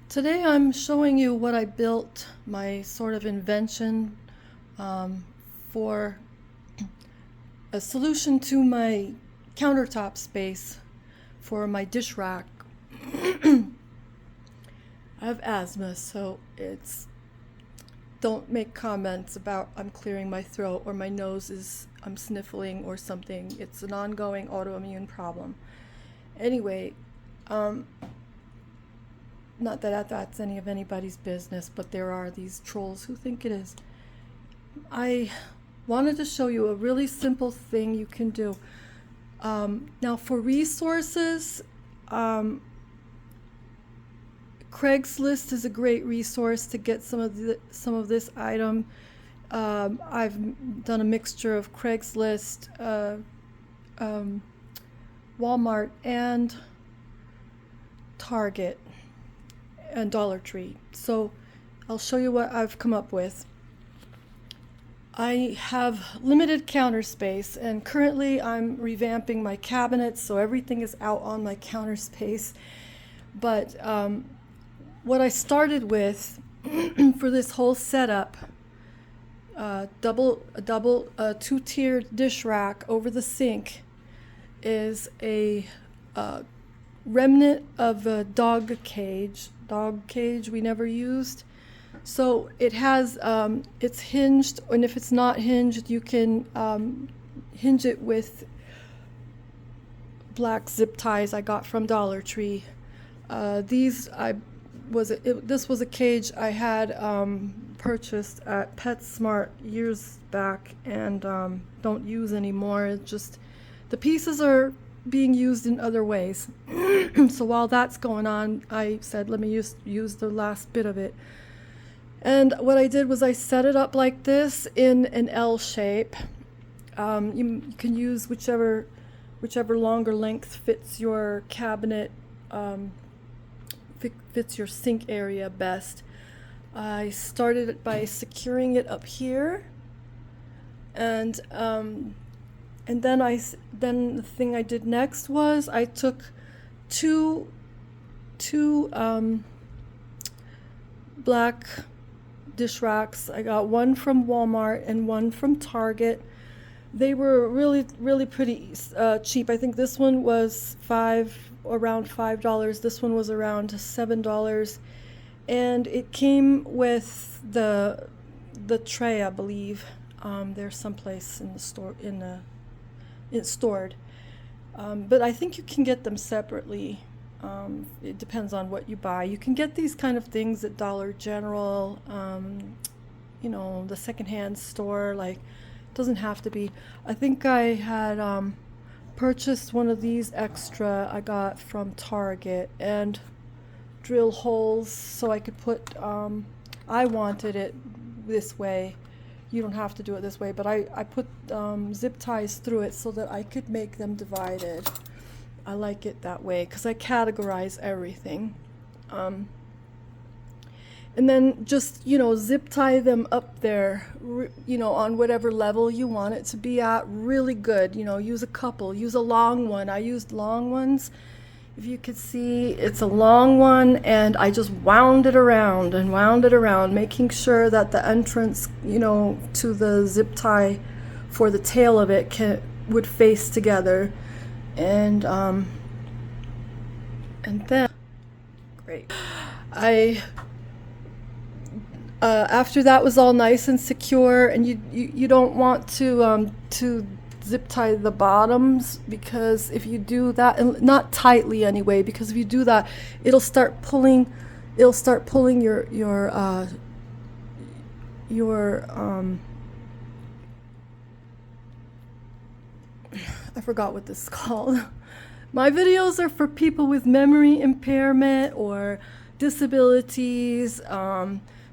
Today I'm showing you what I built, my sort of invention for a solution to my countertop space for my dish rack. I have asthma, so don't make comments about I'm clearing my throat or my nose is I'm sniffling or something. It's an ongoing autoimmune problem. Anyway, not that that's any of anybody's business, but there are these trolls who think it is. I wanted to show you a really simple thing you can do. Now for resources, Craigslist is a great resource to get some of this item. I've done a mixture of Craigslist, Walmart, and Target and Dollar Tree. So I'll show you what I've come up with. I have limited counter space, and currently I'm revamping my cabinets so everything is out on my counter space. But what I started with for this whole setup, a two-tiered dish rack over the sink, is a remnant of a dog cage we never used. So it has, it's hinged, and if it's not hinged, you can hinge it with black zip ties I got from Dollar Tree. This was a cage I had purchased at PetSmart years back and don't use anymore. It just, the pieces are being used in other ways. So while that's going on, I said, let me use the last bit of it. And what I did was I set it up like this in an L shape. You can use whichever longer length fits your cabinet, fits your sink area best. I started it by securing it up here, and then the thing I did next was I took two black dish racks. I got one from Walmart and one from Target. They were really pretty cheap. I think this one was around $5. This one was around $7, and it came with the tray, I believe. There's someplace in the store it's stored, but I think you can get them separately. It depends on what you buy. You can get these kind of things at Dollar General, the secondhand store. Like, doesn't have to be. I think I had purchased one of these extra I got from Target, and drill holes so I could put, I wanted it this way. You don't have to do it this way, but I put zip ties through it so that I could make them divided. I like it that way because I categorize everything. And then just, zip tie them up there, on whatever level you want it to be at. Really good. Use a couple. Use a long one. I used long ones. If you could see, it's a long one, and I just wound it around, making sure that the entrance, to the zip tie for the tail of it would face together. And then, great. After that was all nice and secure, and you don't want to zip tie the bottoms, because if you do that, and not tightly anyway, because if you do that, it'll start pulling your I forgot what this is called. My videos are for people with memory impairment or disabilities,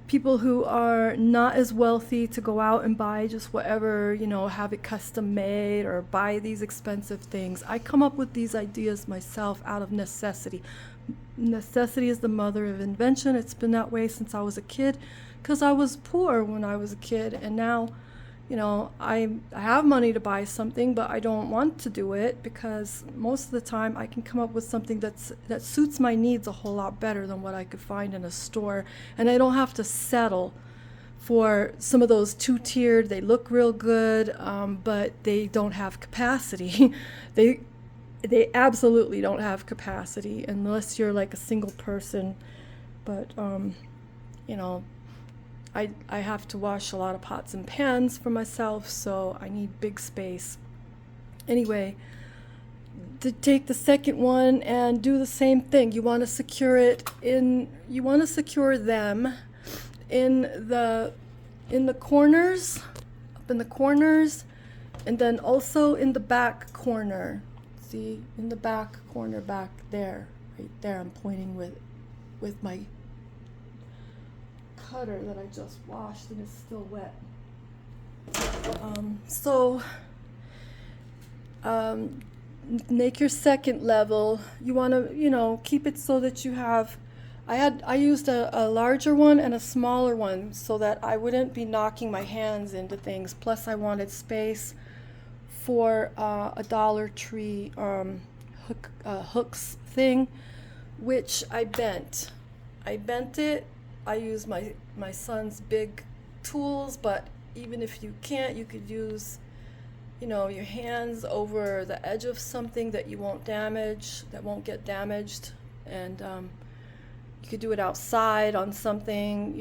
people who are not as wealthy to go out and buy just whatever, have it custom made or buy these expensive things. I come up with these ideas myself out of necessity. Necessity is the mother of invention. It's been that way since I was a kid, because I was poor when I was a kid, and now, you know, I have money to buy something, but I don't want to do it because most of the time I can come up with something that suits my needs a whole lot better than what I could find in a store, and I don't have to settle for some of those two-tiered. They look real good, but they don't have capacity. They absolutely don't have capacity unless you're like a single person. But you know, I have to wash a lot of pots and pans for myself, so I need big space. Anyway, to take the second one and do the same thing. You want to secure them in the corners, up in the corners, and then also in the back corner. See, in the back corner back there, right there. I'm pointing with my cutter that I just washed and it's still wet. Make your second level. You want to, keep it so that you have. I used a larger one and a smaller one so that I wouldn't be knocking my hands into things. Plus, I wanted space for a Dollar Tree hooks thing, which I bent. I bent it. I used my son's big tools, but even if you can't, you could use, your hands over the edge of something that you won't damage, that won't get damaged, and you could do it outside on something.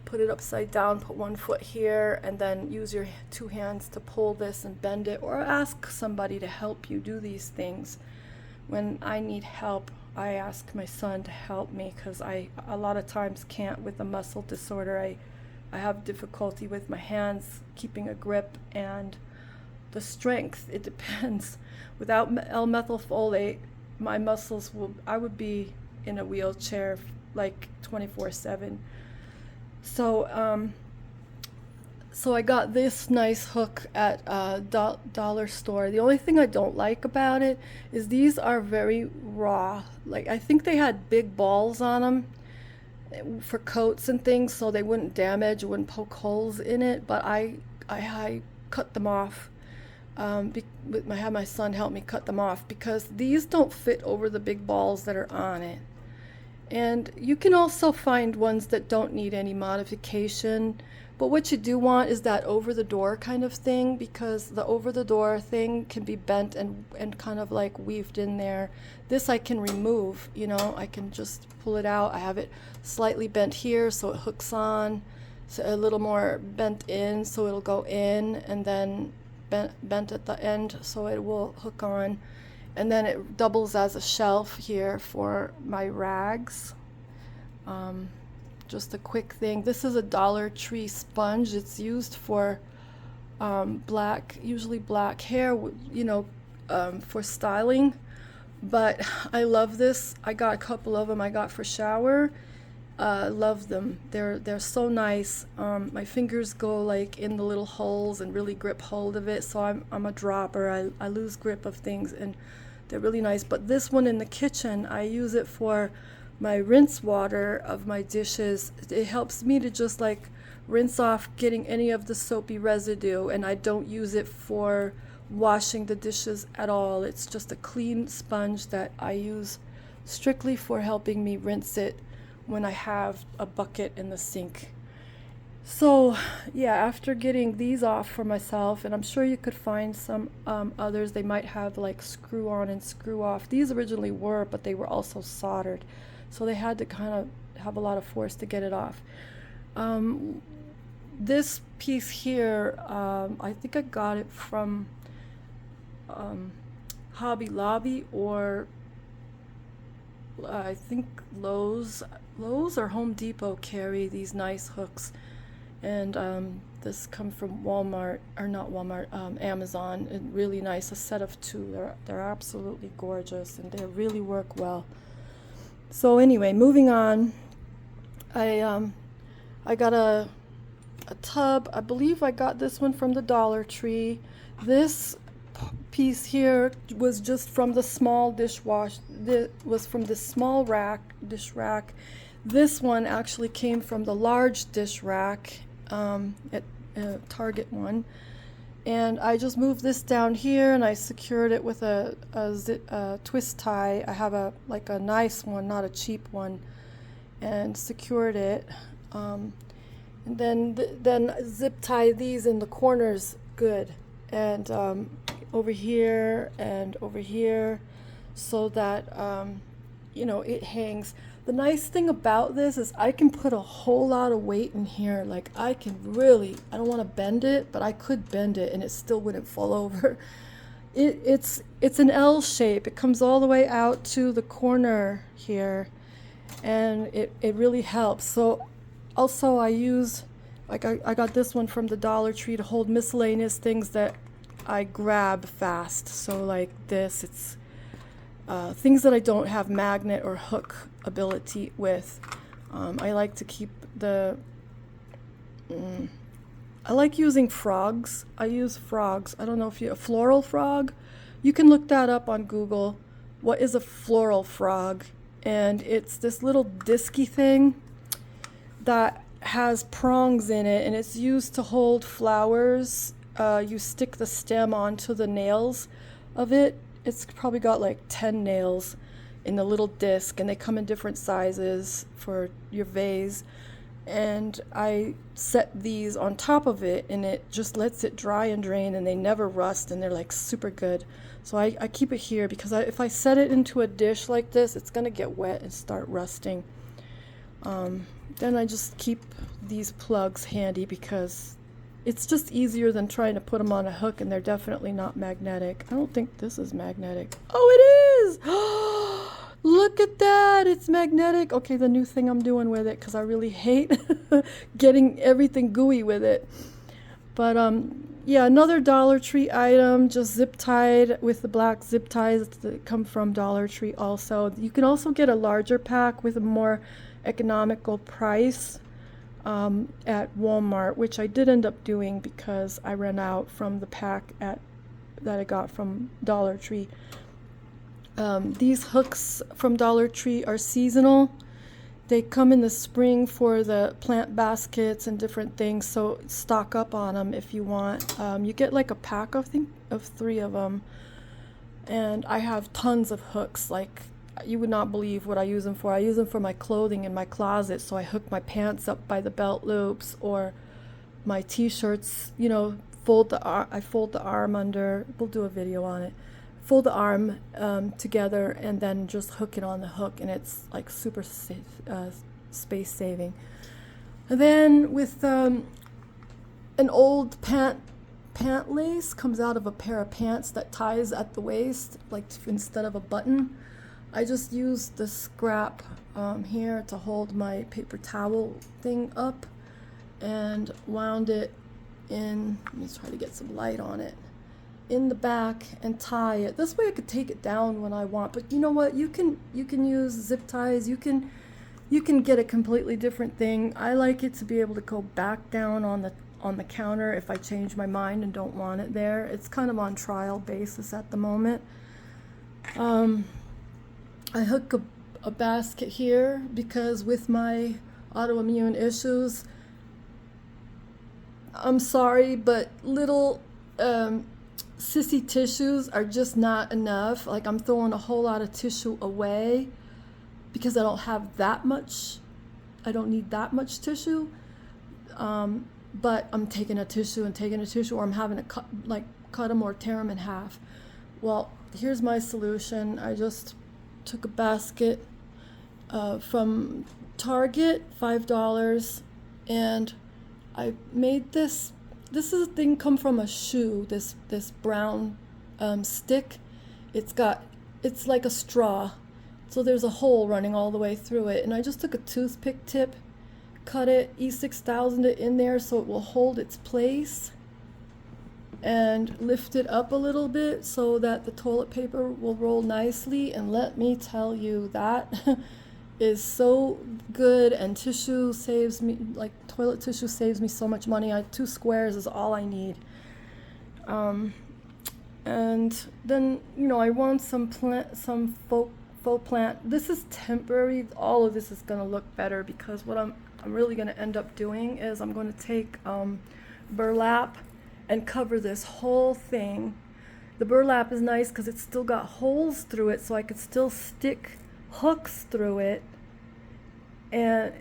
Put it upside down, put one foot here, and then use your two hands to pull this and bend it, or ask somebody to help you do these things. When I need help, I ask my son to help me because I a lot of times can't with a muscle disorder. I have difficulty with my hands keeping a grip and the strength. It depends. Without L-methylfolate, my muscles I would be in a wheelchair like 24/7. So I got this nice hook at a dollar store. The only thing I don't like about it is these are very raw. Like, I think they had big balls on them for coats and things so they wouldn't damage, wouldn't poke holes in it, but I cut them off. I had my son help me cut them off because these don't fit over the big balls that are on it. And you can also find ones that don't need any modification, but what you do want is that over-the-door kind of thing, because the over-the-door thing can be bent and kind of like weaved in there. This I can remove, I can just pull it out. I have it slightly bent here so it hooks on, so a little more bent in so it'll go in, and then bent at the end so it will hook on. And then it doubles as a shelf here for my rags. Just a quick thing. This is a Dollar Tree sponge. It's used for usually black hair, for styling. But I love this. I got a couple of them I got for shower. Love them. They're so nice. My fingers go like in the little holes and really grip hold of it. So I'm a dropper. I lose grip of things, and they're really nice. But this one in the kitchen, I use it for my rinse water of my dishes. It helps me to just like rinse off getting any of the soapy residue, and I don't use it for washing the dishes at all. It's just a clean sponge that I use strictly for helping me rinse it when I have a bucket in the sink. So yeah, after getting these off for myself, and I'm sure you could find some others, they might have like screw on and screw off. These originally were, but they were also soldered, so they had to kind of have a lot of force to get it off. This piece here, I think I got it from Hobby Lobby, or I think Lowe's or Home Depot carry these nice hooks. And this come from Walmart, or not Walmart, Amazon. And really nice, a set of two. They're absolutely gorgeous, and they really work well. So anyway, moving on. I got a tub. I believe I got this one from the Dollar Tree. This piece here was just from the small dishwash. Was from the small dish rack. This one actually came from the large dish rack, at Target one. And I just moved this down here and I secured it with a twist tie. I have like a nice one, not a cheap one, and secured it. And then zip tie these in the corners good, and over here and over here, so that it hangs. The nice thing about this is I can put a whole lot of weight in here. Like I don't want to bend it, but I could bend it and it still wouldn't fall over. It's an L shape. It comes all the way out to the corner here, and it really helps. So also I use, like I got this one from the Dollar Tree to hold miscellaneous things that I grab fast. So like this, it's things that I don't have magnet or hook ability with. I like to keep I like using frogs. I use frogs. I don't know if a floral frog. You can look that up on Google. What is a floral frog? And it's this little disky thing that has prongs in it, and it's used to hold flowers. You stick the stem onto the nails of it. It's probably got like 10 nails in the little disc, and they come in different sizes for your vase. And I set these on top of it, and it just lets it dry and drain, and they never rust, and they're like super good. So I keep it here because if I set it into a dish like this, it's gonna get wet and start rusting. Then I just keep these plugs handy because it's just easier than trying to put them on a hook, and they're definitely not magnetic. I don't think this is magnetic. Oh, it is! Look at that, it's magnetic. Okay, the new thing I'm doing with it, because I really hate getting everything gooey with it. But yeah, another Dollar Tree item, just zip tied with the black zip ties that come from Dollar Tree also. You can also get a larger pack with a more economical price at Walmart, which I did end up doing because I ran out from the pack that I got from Dollar Tree. These hooks from Dollar Tree are seasonal. They come in the spring for the plant baskets and different things, so stock up on them if you want. You get like a pack, I think, of 3 of them. And I have tons of hooks. Like, you would not believe what I use them for. I use them for my clothing in my closet, so I hook my pants up by the belt loops, or my t-shirts, I fold the arm under. We'll do a video on it. Fold the arm together and then just hook it on the hook, and it's like super space saving. And then with an old pant lace comes out of a pair of pants that ties at the waist, like instead of a button. I just used the scrap here to hold my paper towel thing up, and wound it in. Let me try to get some light on it. In the back and tie it. This way I could take it down when I want. But you know what? You can use zip ties. You can get a completely different thing. I like it to be able to go back down on the counter if I change my mind and don't want it there. It's kind of on trial basis at the moment. I hook a basket here because with my autoimmune issues, I'm sorry, but little sissy tissues are just not enough. Like, I'm throwing a whole lot of tissue away because I don't have that much. I don't need that much tissue. But I'm taking a tissue, or I'm having to cut them or tear them in half. Well, here's my solution. I just took a basket from Target, $5, and I made this. This is a thing come from a shoe. This brown stick. It's like a straw, so there's a hole running all the way through it. And I just took a toothpick tip, cut it, E6000 it in there so it will hold its place, and lift it up a little bit so that the toilet paper will roll nicely. And let me tell you, that is so good. And tissue saves me, like toilet tissue saves me so much money. 2 squares is all I need. And then I want some faux plant. This is temporary. All of this is going to look better because what I'm really going to end up doing is I'm going to take burlap and cover this whole thing. The burlap is nice because it's still got holes through it, so I could still stick hooks through it and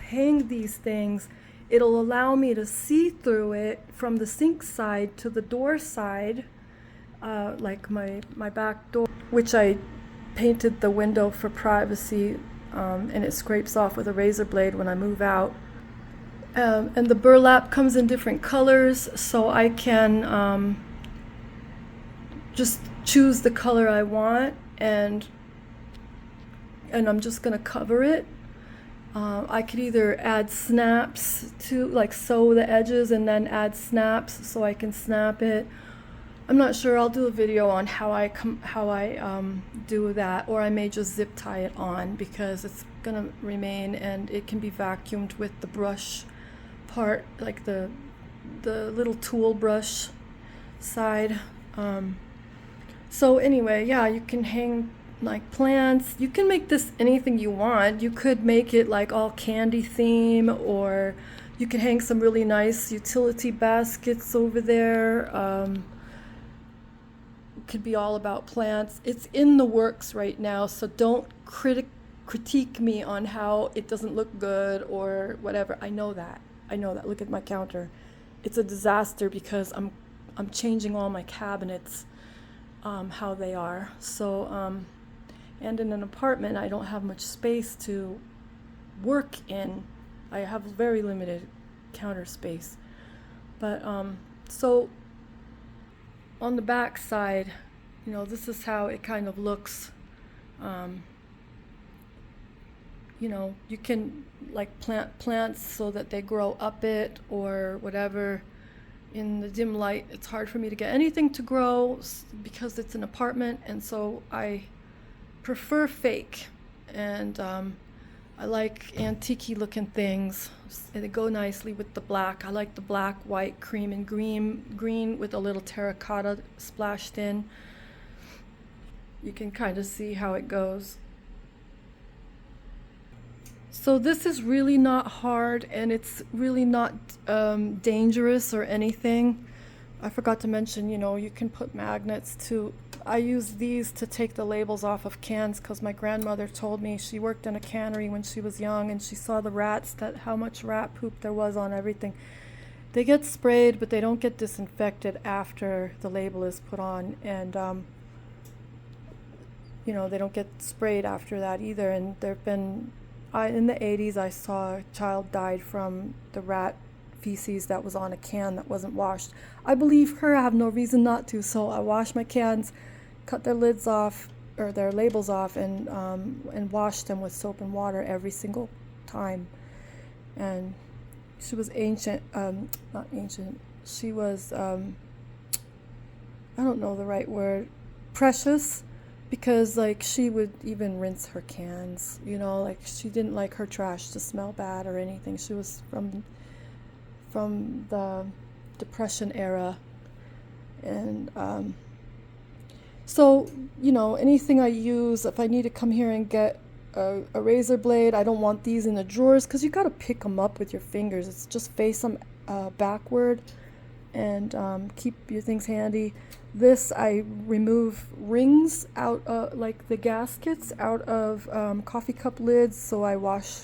hang these things. It'll allow me to see through it from the sink side to the door side, like my back door, which I painted the window for privacy, and it scrapes off with a razor blade when I move out. And the burlap comes in different colors, so I can just choose the color I want, and I'm just gonna cover it. I could either add snaps to, like, sew the edges and then add snaps so I can snap it. I'm not sure. I'll do a video on how I do that, or I may just zip tie it on because it's gonna remain, and it can be vacuumed with the brush part, like the little tool brush side. So anyway, yeah, you can hang like plants. You can make this anything you want. You could make it like all candy theme, or you can hang some really nice utility baskets over there. It could be all about plants. It's in the works right now, so don't critique me on how it doesn't look good or whatever. I know that. Look at my counter. It's a disaster because I'm changing all my cabinets, how they are. So, and in an apartment, I don't have much space to work in. I have very limited counter space. But, so on the back side, this is how it kind of looks. You can like plant plants so that they grow up it or whatever. In the dim light, it's hard for me to get anything to grow because it's an apartment, and so I prefer fake. And I like antique-y looking things. They go nicely with the black. I like the black, white, cream, and green with a little terracotta splashed in. You can kind of see how it goes. So this is really not hard, and it's really not dangerous or anything. I forgot to mention, you can put magnets to. I use these to take the labels off of cans because my grandmother told me she worked in a cannery when she was young, and she saw the rats, how much rat poop there was on everything. They get sprayed, but they don't get disinfected after the label is put on, and they don't get sprayed after that either. And there've been in the 80s, I saw a child died from the rat feces that was on a can that wasn't washed. I believe her. I have no reason not to. So I wash my cans, cut their lids off or their labels off, and wash them with soap and water every single time. And she was not ancient. She was I don't know the right word, precious. Because she would even rinse her cans, she didn't like her trash to smell bad or anything. She was from the Depression era, and so anything I use, if I need to come here and get a razor blade, I don't want these in the drawers because you got to pick them up with your fingers. It's just face them backward, and keep your things handy. This, I remove rings out, like the gaskets, out of coffee cup lids, so I wash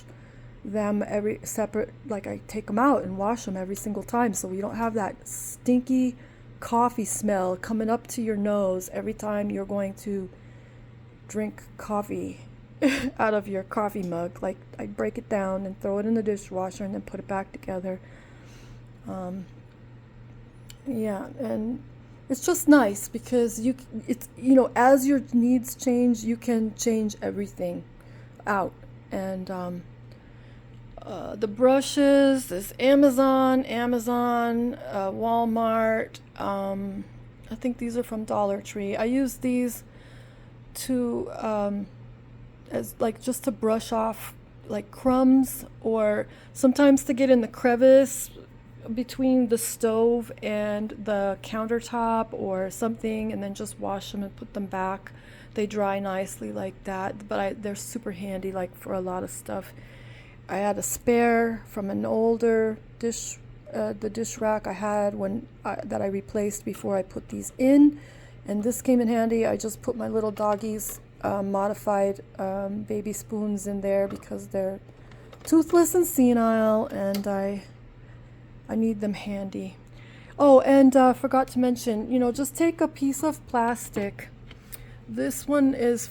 them every separate, I take them out and wash them every single time, so you don't have that stinky coffee smell coming up to your nose every time you're going to drink coffee out of your coffee mug. I break it down and throw it in the dishwasher and then put it back together. Yeah, and it's just nice because as your needs change, you can change everything out. And the brushes is Amazon, Walmart. I think these are from Dollar Tree. I use these to as just to brush off crumbs, or sometimes to get in the crevice between the stove and the countertop or something, and then just wash them and put them back. They dry nicely like that, but they're super handy like for a lot of stuff. I had a spare from an older the dish rack I had that I replaced before I put these in, and this came in handy. I just put my little doggies modified baby spoons in there because they're toothless and senile, and I need them handy. Oh, and forgot to mention, just take a piece of plastic. This one is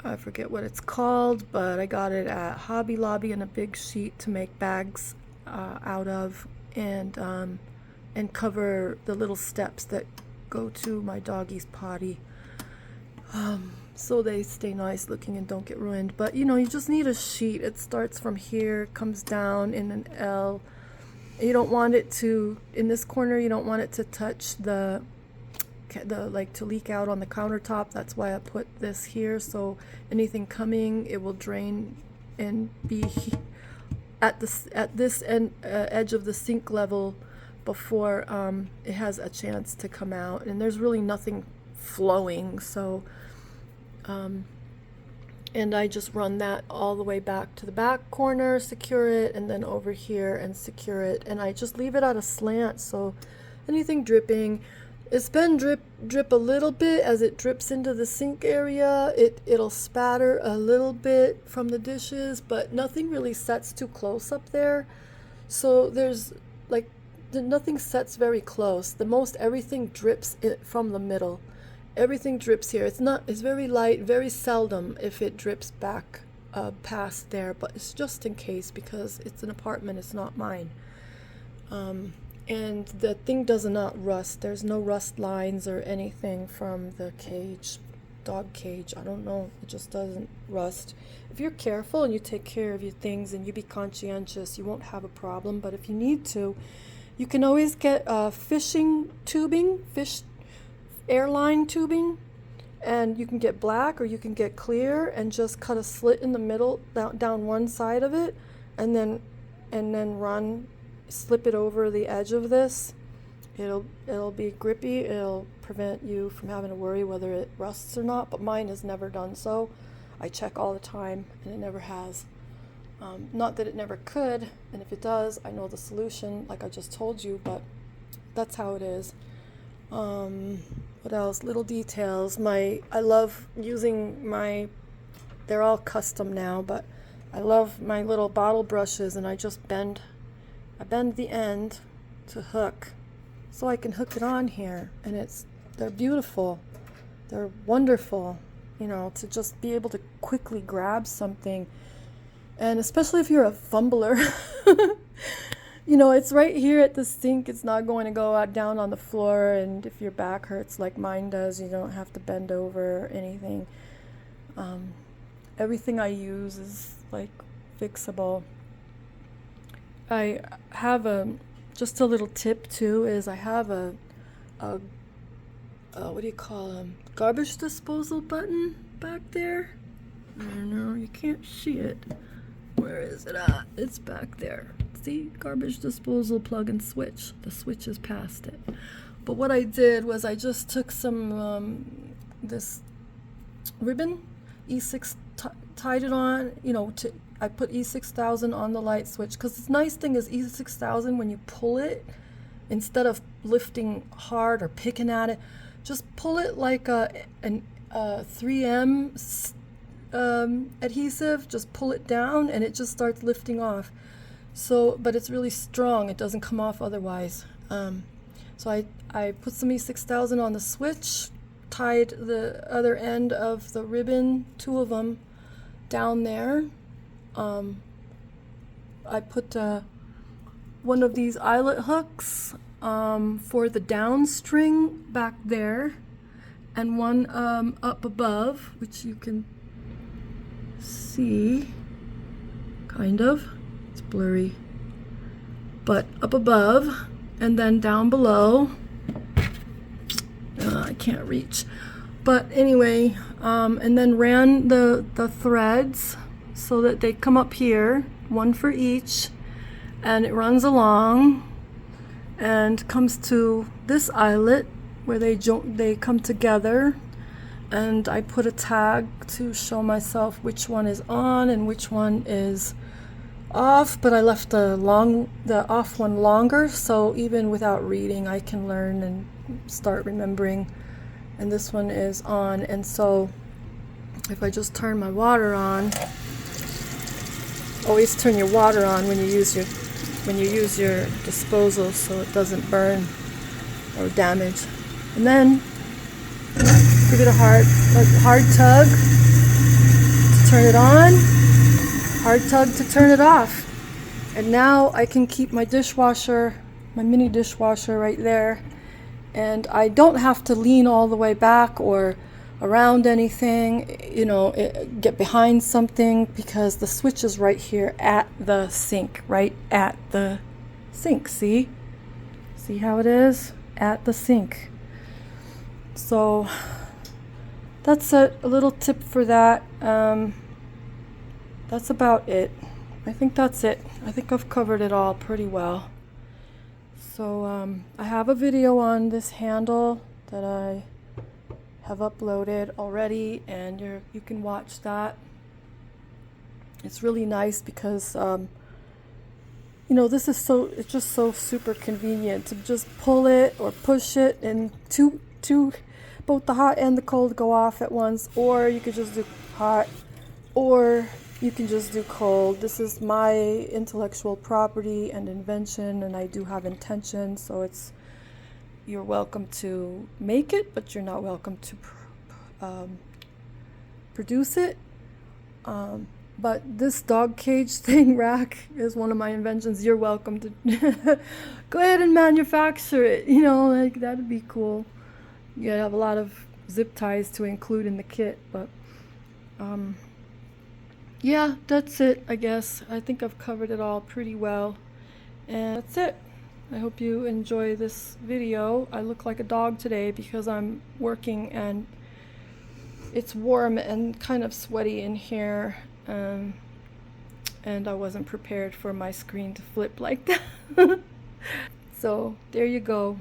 I forget what it's called, but I got it at Hobby Lobby in a big sheet to make bags out of, and cover the little steps that go to my doggy's potty, so they stay nice looking and don't get ruined. But you just need a sheet. It starts from here, comes down in an L. You don't want it to, in this corner, you don't want it to touch the like to leak out on the countertop. That's why I put this here, so anything coming, it will drain and be at this edge of the sink level before it has a chance to come out. And there's really nothing flowing, so and I just run that all the way back to the back corner, secure it, and then over here and secure it, and I just leave it at a slant, so anything dripping, it's been drip a little bit as it drips into the sink area. It'll spatter a little bit from the dishes, but nothing really sets too close up there. So there's like nothing sets very close. The most everything drips from the middle. Everything drips here. It's very light, very seldom if it drips back past there, but it's just in case because it's an apartment, it's not mine. And the thing does not rust. There's no rust lines or anything from the cage, dog cage. I don't know. It just doesn't rust. If you're careful and you take care of your things and you be conscientious, you won't have a problem. But if you need to, you can always get fishing tubing, airline tubing, and you can get black or you can get clear and just cut a slit in the middle down one side of it, and then slip it over the edge of this. It'll be grippy. It'll prevent you from having to worry whether it rusts or not, but mine has never done so. I check all the time and it never has. Not that it never could, and if it does, I know the solution like I just told you, but that's how it is. What else? Little details. I love using they're all custom now, but I love my little bottle brushes, and I just bend the end to hook so I can hook it on here, and they're beautiful. They're wonderful, to just be able to quickly grab something, and especially if you're a fumbler. It's right here at the sink. It's not going to go out down on the floor, and if your back hurts like mine does, you don't have to bend over or anything. Everything I use is like fixable. I have just a little tip too, is I have a what do you call them? Garbage disposal button back there. I don't know, you can't see it. Where is it at? It's back there. See? Garbage disposal plug and switch. The switch is past it. But what I did was I just took some this ribbon, E6, tied it on, I put E6000 on the light switch, because the nice thing is E6000, when you pull it, instead of lifting hard or picking at it, just pull it like a 3M adhesive, just pull it down and it just starts lifting off. So, but it's really strong, it doesn't come off otherwise. So I put some E6000 on the switch, tied the other end of the ribbon, 2 of them, down there. I put one of these eyelet hooks for the down string back there, and one up above, which you can see, kind of. It's blurry. But up above, and then down below. I can't reach. But anyway, and then ran the threads so that they come up here, one for each, and it runs along and comes to this eyelet where they come together, and I put a tag to show myself which one is on and which one is off, but I left the off one longer, so even without reading I can learn and start remembering. And this one is on, and so if I just turn my water on, always turn your water on when you use your disposal so it doesn't burn or damage. And then give it a hard tug to turn it on, hard tug to turn it off. And now I can keep my dishwasher, my mini dishwasher right there, and I don't have to lean all the way back or around anything, get behind something, because the switch is right here at the sink, see how it is at the sink. So that's a little tip for that. That's about it. I think that's it. I think I've covered it all pretty well. So I have a video on this handle that I have uploaded already, and you can watch that. It's really nice because it's just so super convenient to just pull it or push it, and both the hot and the cold go off at once, or you could just do hot, or you can just do cold. This is my intellectual property and invention, and I do have intention, so you're welcome to make it, but you're not welcome to produce it. But this dog cage thing rack is one of my inventions. You're welcome to go ahead and manufacture it. That'd be cool. You have a lot of zip ties to include in the kit, but yeah, that's it, I guess. I think I've covered it all pretty well, and that's it. I hope you enjoy this video. I look like a dog today because I'm working and it's warm and kind of sweaty in here, and I wasn't prepared for my screen to flip like that. So there you go.